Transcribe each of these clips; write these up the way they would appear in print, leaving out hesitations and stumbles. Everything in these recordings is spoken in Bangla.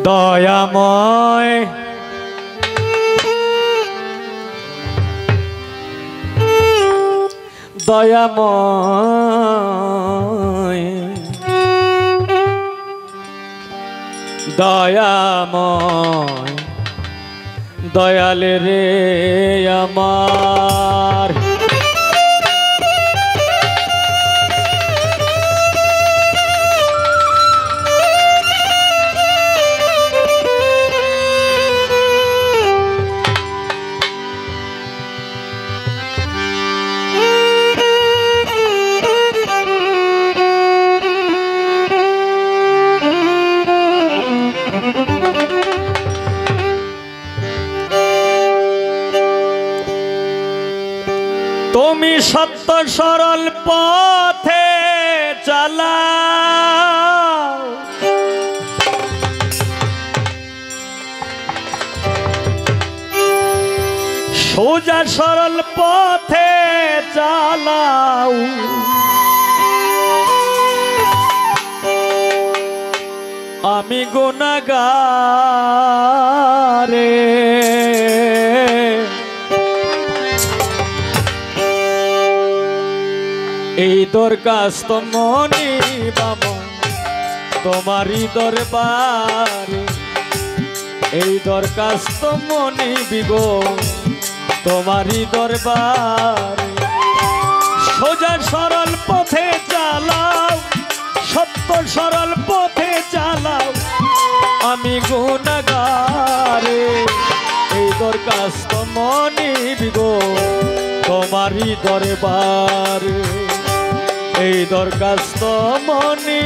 দয়াময় দয়াময় দয়াময় দয়াল রে আমার তুমি সত্য সরল পথে চালাও সোজা সরল পথে চালাও আমি গুনাহগারে এই দরখাস্ত মনি বাবা তোমারই দরবারে এই দরখাস্ত মনি বিগো তোমারই দরবারে সোজা সরল পথে চালাও সত্য সরল পথে চালাও আমি গুনাহগারে এই দরখাস্ত মনি বিগো তোমারই দরবারে এই দরখাস্ত মনি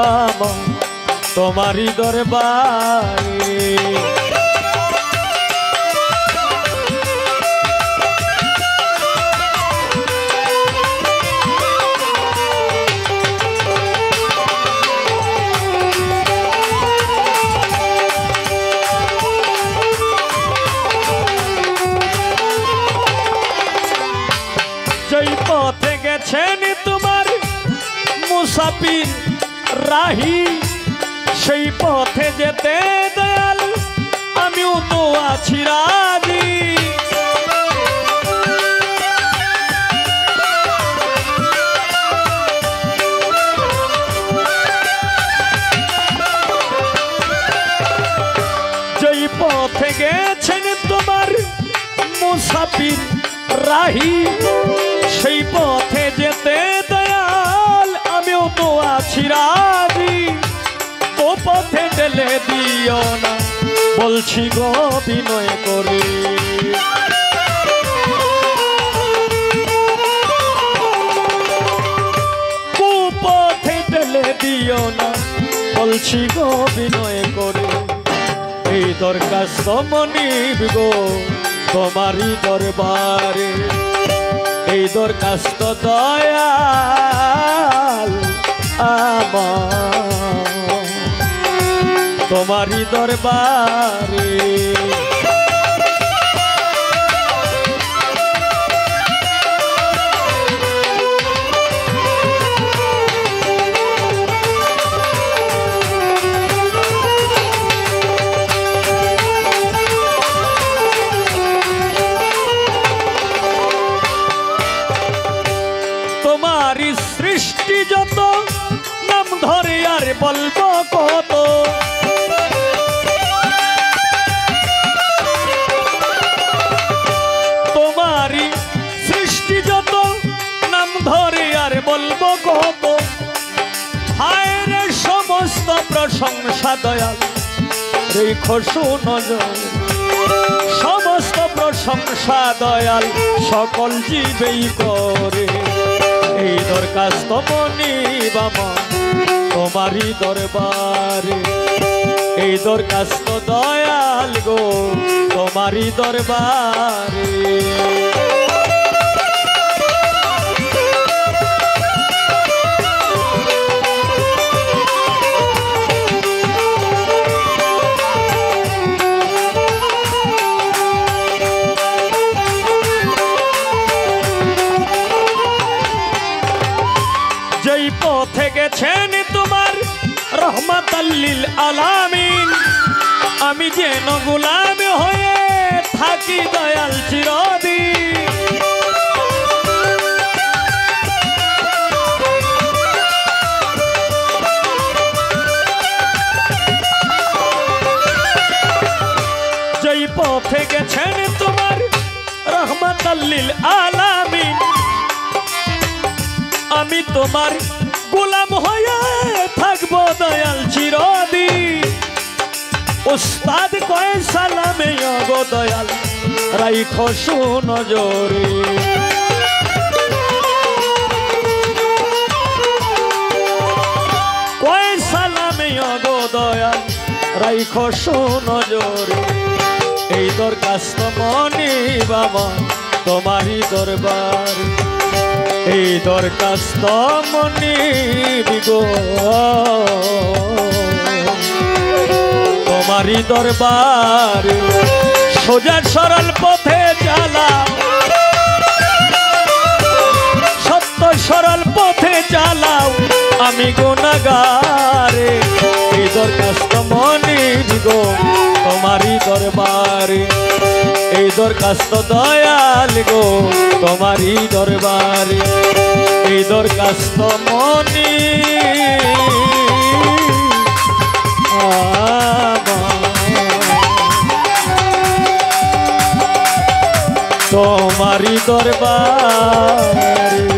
আমার তোমারই দরবারে যেই পথে গেছেন তোমার মুসাফির রাহি সেই পথে যেতে দয়াল আমিও তো আছি রাজি যেই পথে গেছেন তোমার মুসাফির রাহি সেই পথে যেতে দয়াল আমিও তো আছি রাজি ও পথে ঠেলে দিও না বলছি গো বিনয় করে ও পথে ঠেলে দিও না বলছি গো বিনয় করে এই দরখাস্ত মনিব গো তোমারই দরবারে এই দরখাস্ত দয়াল আমার তোমারই দরবারে তোমারই সৃষ্টি যত নাম ধরে আর বলবো কত তোমারই সৃষ্টি যত নাম ধরে আর বলবো কত হায় রে সমস্ত প্রশংসা দয়াল রেখো সুনজর সমস্ত প্রশংসা দয়াল সকল জীবেই করে এই দরখাস্ত মনিব আমার তোমারই দরবারে এই দরখাস্ত দয়াল গো তোমারই দরবারে যেই পথে গেছেন তোমার রহমাতাল্লিল আলামিন আমি যেন গোলাম হয়ে থাকি দয়াল চিরদিন। যেই পথে গেছেন তোমার রহমাতাল্লিল আলামিন আমি তোমার গোলাম হয়ে থাকবো দয়াল চিরদিন। উস্তাদ কয় সালামে গো দয়াল রাইখো সুনজরে। কয় সালামে গো দয়াল রাইখো সুনজরে। এই দরখাস্ত মনি বাবা তোমারই দরবার, এই দরখাস্ত মনি বিগো তোমারই দরবার। সোজা সরল পথে চালাও, সত্য সরল পথে চালাও আমি গুনাহগারে। এই দরখাস্ত মনি বিগো তোমারই দরবারে, এই দরখাস্ত দয়াল গো তোমারই দরবারে। এই দরখাস্ত মনি তোমারই দরবারে।